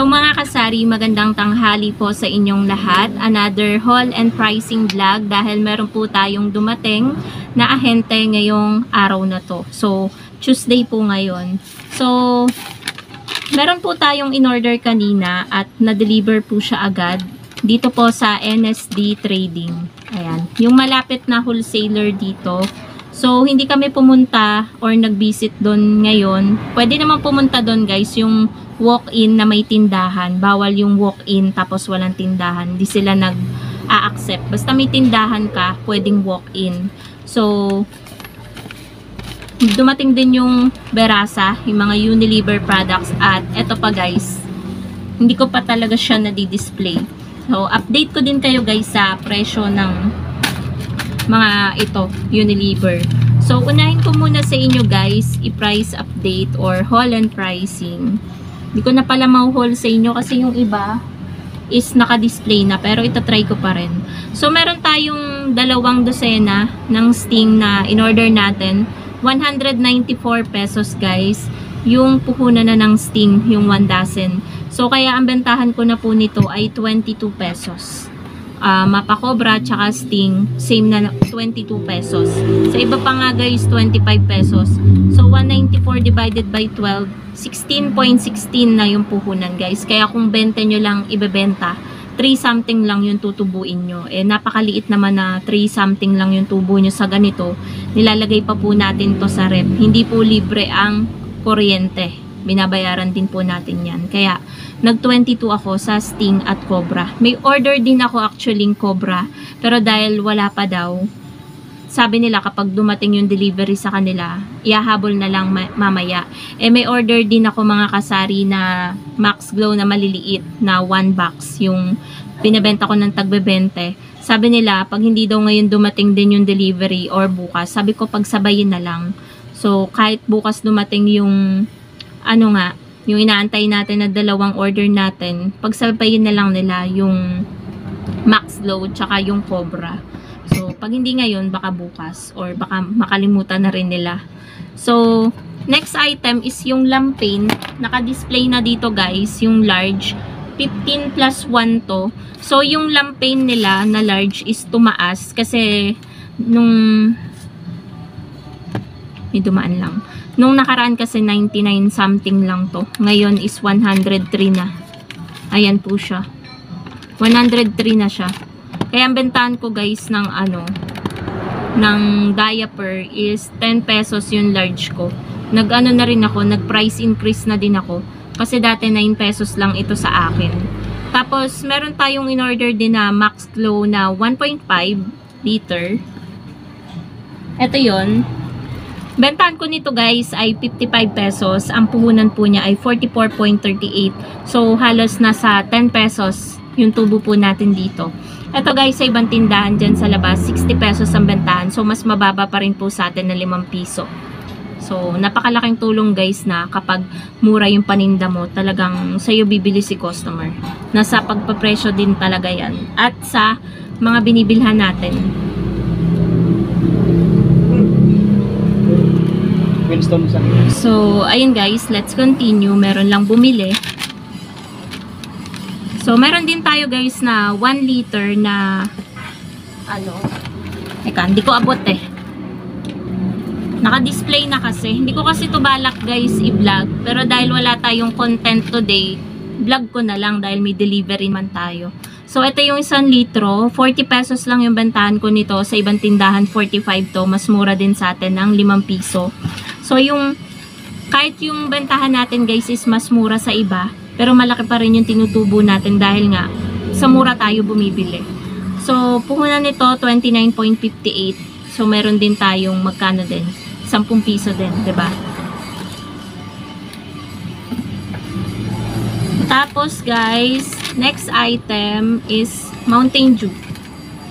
So mga kasari, magandang tanghali po sa inyong lahat. Another haul and pricing vlog dahil meron po tayong dumating na ahente ngayong araw na to. So Tuesday po ngayon. So meron po tayong in-order kanina at na-deliver po siya agad dito po sa NSD Trading. Ayan, yung malapit na wholesaler dito. So hindi kami pumunta or nag-visit doon ngayon. Pwede naman pumunta doon guys, yung walk-in na may tindahan. Bawal yung walk-in tapos walang tindahan. Hindi sila nag-a-accept. Basta may tindahan ka, pwedeng walk-in. So, dumating din yung Berasa, yung mga Unilever products. At eto pa guys, hindi ko pa talaga siya nadi-display. So, update ko din kayo guys sa presyo ng mga ito, Unilever. So, unahin ko muna sa inyo guys, i-price update or haul and pricing. Hindi ko na pala ma-haul sa inyo kasi yung iba is naka-display na, pero ita-try ko pa rin. So, meron tayong 2 dosena ng Sting na in-order natin. 194 pesos guys. Yung puhunan na ng Sting, yung 1 dozen. So, kaya ang bentahan ko na po nito ay 22 pesos. Mapa Cobra tsaka Sting, same na 22 pesos. Sa iba pa nga guys, 25 pesos. So, 194 divided by 12, 16.16 na yung puhunan guys. Kaya kung 20 nyo lang ibebenta, 3 something lang yung tutubuin nyo. Eh, napakaliit naman na 3 something lang yung tubo nyo sa ganito. Nilalagay pa po natin to sa rep. Hindi po libre ang kuryente. Binabayaran din po natin yan. Kaya, nag-22 ako sa Sting at Cobra. May order din ako actually Cobra. Pero dahil wala pa daw, sabi nila kapag dumating yung delivery sa kanila, ihahabol na lang mamaya. Eh may order din ako mga kasari na Max Glow na maliliit na 1 box. Yung binebenta ko ng tagbe-20. Sabi nila, pag hindi daw ngayon dumating din yung delivery or bukas, sabi ko pagsabayin na lang. So kahit bukas dumating yung yung inaantay natin na 2 order natin, pagsabayin na lang nila yung Max Glow tsaka yung Cobra. So, pag hindi ngayon, baka bukas or baka makalimutan na rin nila. So, next item is yung lampain. Naka-display na dito guys, yung large. 15 plus 1 to. So, yung lampain nila na large is tumaas kasi nung may dumaan lang. Nung nakaraan kasi 99 something lang to. Ngayon is 103 na. Ayan po siya. 103 na siya. Kaya ang bentahan ko guys ng ng diaper is 10 pesos yung large ko. Nag-ano na rin ako, nag-price increase na din ako. Kasi dati 9 pesos lang ito sa akin. Tapos meron tayong in-order din na Max Glow na 1.5 liter. Ito yon. Bentahan ko nito guys ay 55 pesos. Ang puhunan po niya ay 44.38. So halos nasa 10 pesos yung tubo po natin dito. Ito guys sa ibang tindahan dyan sa labas, 60 pesos ang bentahan. So mas mababa pa rin po sa atin na 5 piso. So napakalaking tulong guys na kapag mura yung paninda mo, talagang sa'yo bibili si customer. Nasa pagpapresyo din talaga yan. At sa mga binibilhan natin. So, ayun guys, let's continue. Meron lang bumili. So, meron din tayo guys na 1 liter na teka, hindi ko abot eh. Naka-display na kasi. Hindi ko kasi ito balak guys i-vlog. Pero dahil wala tayong content today, vlog ko na lang dahil may delivery man tayo. So, ito yung 1 litro. 40 pesos lang yung bentahan ko nito. Sa ibang tindahan, 45 to. Mas mura din sa atin ng 5 piso. So, kahit yung bentahan natin guys is mas mura sa iba, pero malaki pa rin yung tinutubo natin dahil nga sa mura tayo bumibili. So, puhunan nito 29.58. So, meron din tayong magkano din? 10 piso din, 'di ba? Tapos guys, next item is Mountain Dew.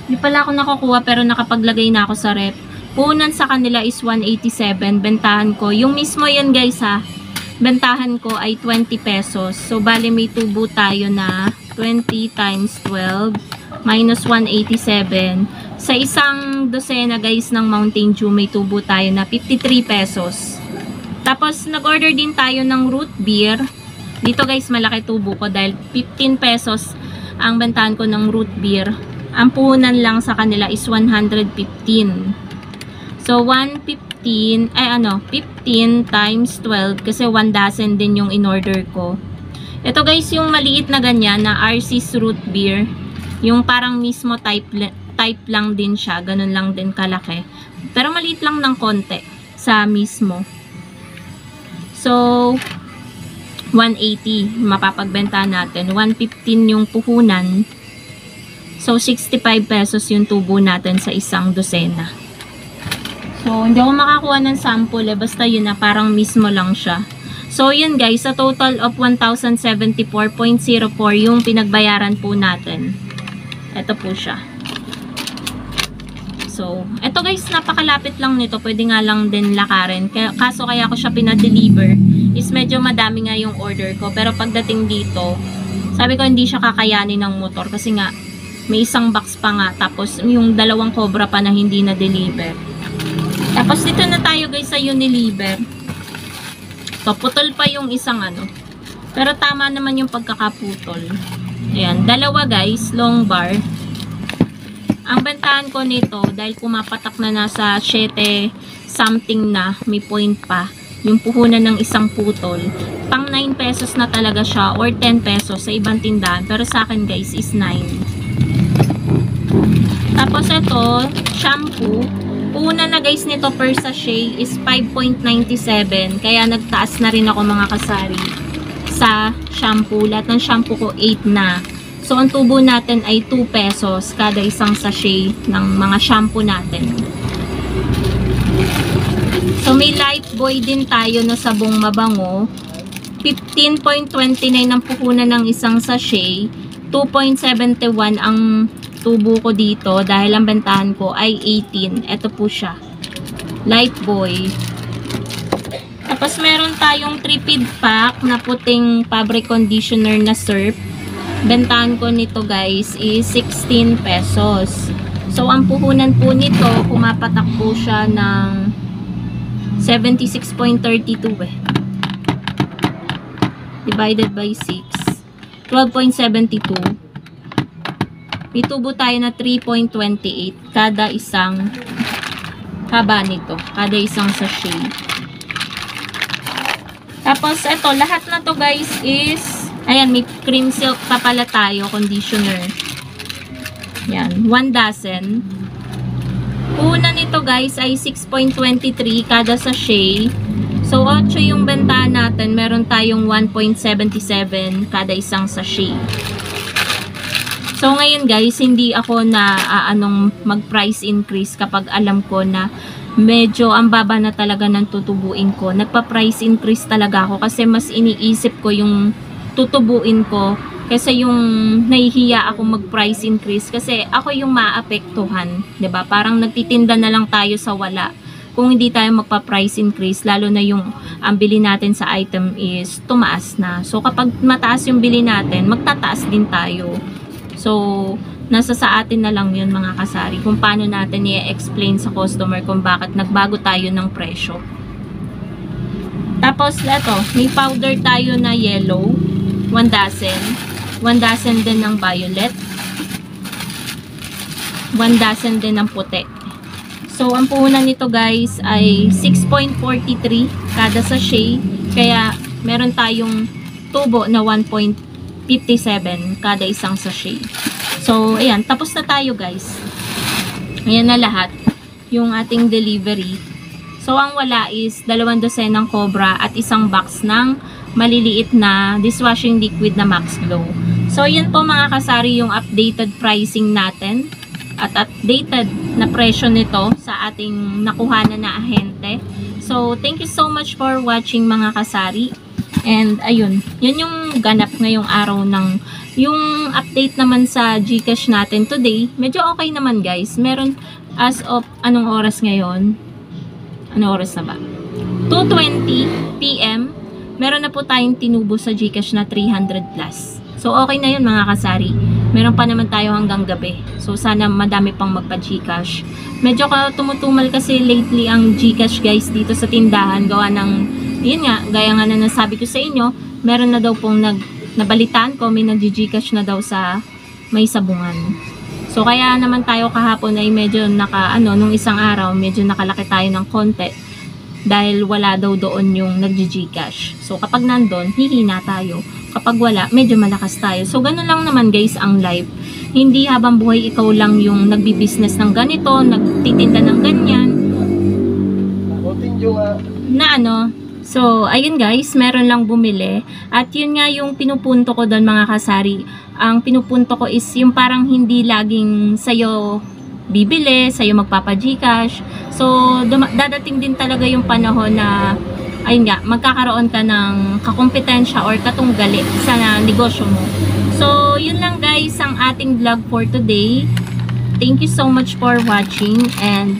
Hindi pala ako nakukuha pero nakapaglagay na ako sa rep. Puhunan sa kanila is 187. Bentahan ko. Yung mismo yan guys ha. Bentahan ko ay 20 pesos. So, bali may tubo tayo na 20 times 12 minus 187. Sa isang dosena guys ng Mountain Dew, may tubo tayo na 53 pesos. Tapos, nag-order din tayo ng root beer. Dito guys, malaki tubo ko dahil 15 pesos ang bentahan ko ng root beer. Ang puhunan lang sa kanila is 115. So 115, 15 times 12 kasi 1 dozen din yung in-order ko. Ito guys, yung maliit na ganyan na RC's root beer, yung parang mismo type lang din siya, ganun lang din kalaki. Pero maliit lang ng konti sa mismo. So 180 mapapagbenta natin, 115 yung puhunan. So 65 pesos yung tubo natin sa isang dosena. So hindi ako makakuha ng sample basta yun na parang mismo lang siya. So yun guys, sa total of 1,074.04 yung pinagbayaran po natin. Ito po siya. So ito guys, napakalapit lang nito, pwede nga lang din lakarin. Kaso kaya ko siya pinadeliver is medyo madami nga yung order ko, pero pagdating dito sabi ko hindi siya kakayanin ng motor kasi nga may isang box pa nga, tapos yung dalawang cobra pa na hindi na deliver. Tapos dito na tayo guys sa Unilever. So putol pa yung isang pero tama naman yung pagkakaputol. Ayan, dalawa guys, long bar. Ang bentahan ko nito dahil pumapatak na nasa 7 something na, may point pa yung puhunan ng isang putol, pang 9 pesos na talaga siya or 10 pesos sa ibang tindahan, pero sa akin guys is 9. Tapos ito, shampoo. Una na guys nito per sachet is 5.97. Kaya nagtaas na rin ako mga kasari sa shampoo. Lahat ng shampoo ko 8 na. So ang tubo natin ay 2 pesos kada isang sachet ng mga shampoo natin. So may Lifebuoy din tayo na sabong mabango. 15.29 ang puhunan ng isang sachet. 2.71 ang tubo ko dito dahil ang bentahan ko ay 18. Ito po siya. Lifebuoy. Tapos meron tayong 3-feed pack na puting fabric conditioner na surf. Bentahan ko nito guys is 16 pesos. So ang puhunan po nito, pumapatak po siya ng 76.32 divided by 6. 12.72. May tubo tayo na 3.28 kada isang haba nito, kada isang sachet. Tapos ito, lahat na to guys is, ayan, may cream silk pa pala tayo, conditioner. Yan, 1 dozen. Una nito guys ay 6.23 kada sachet. So 8 yung benta natin, meron tayong 1.77 kada isang sachet. So ngayon guys, hindi ako na mag-price increase kapag alam ko na medyo ang baba na talaga ng tutubuin ko. Nagpa-price increase talaga ako kasi mas iniisip ko yung tutubuin ko kasi yung nahihiya ako mag-price increase kasi ako yung maapektuhan, 'di ba? Parang nagtitinda na lang tayo sa wala. Kung hindi tayo magpa-price increase, lalo na yung ang bili natin sa item is tumaas na. So kapag mataas yung bili natin, magtataas din tayo. So, nasa sa atin na lang yun mga kasari kung paano natin i-explain sa customer kung bakit nagbago tayo ng presyo. Tapos, ito, may powder tayo na yellow, 1 dozen. 1 dozen din ng violet. 1 dozen din ng puti. So, ang puhunan nito guys ay 6.43 kada sachet. Kaya, meron tayong tubo na 1.57 kada isang sachet. So, ayan. Tapos na tayo guys. Ayan na lahat. Yung ating delivery. So, ang wala is 2 dosenang cobra at isang box ng maliliit na dishwashing liquid na Max Glow. So, yun po mga kasari yung updated pricing natin. At updated na presyo nito sa ating nakuhanan na ahente. So, thank you so much for watching mga kasari. And, ayun. Yun yung ganap ngayong araw ng yung update naman sa GCash natin today. Medyo okay naman guys. Meron as of, anong oras ngayon? Anong oras na ba? 2:20 PM. Meron na po tayong tinubo sa GCash na 300 plus. So, okay na yun mga kasari. Meron pa naman tayo hanggang gabi. So, sana madami pang magpa-GCash. Medyo tumutumal kasi lately ang GCash guys dito sa tindahan. Gawa ng, yun nga, gaya nga na nasabi ko sa inyo, meron na daw pong nabalitaan ko, may nag-Gcash na daw sa may sabungan. So kaya naman tayo kahapon ay medyo nung isang araw, medyo nakalaki tayo ng konti dahil wala daw doon yung nag-Gcash. So kapag nandun, hihina tayo. Kapag wala, medyo malakas tayo. So ganun lang naman guys ang life. Hindi habang buhay ikaw lang yung nagbi-business ng ganito, nagtitinda ng ganyan. So, ayun guys, meron lang bumili. At yun nga yung pinupunto ko doon mga kasari. Ang pinupunto ko is yung parang hindi laging sa'yo bibili, sa'yo magpapa-Gcash. So, dadating din talaga yung panahon na, ayun nga, magkakaroon ka ng kakompetensya or katunggali sa negosyo mo. So, yun lang guys ang ating vlog for today. Thank you so much for watching and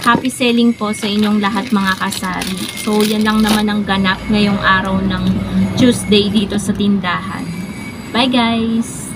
happy selling po sa inyong lahat mga kasari. So, yan lang naman ang ganap ngayong araw ng Tuesday dito sa tindahan. Bye guys!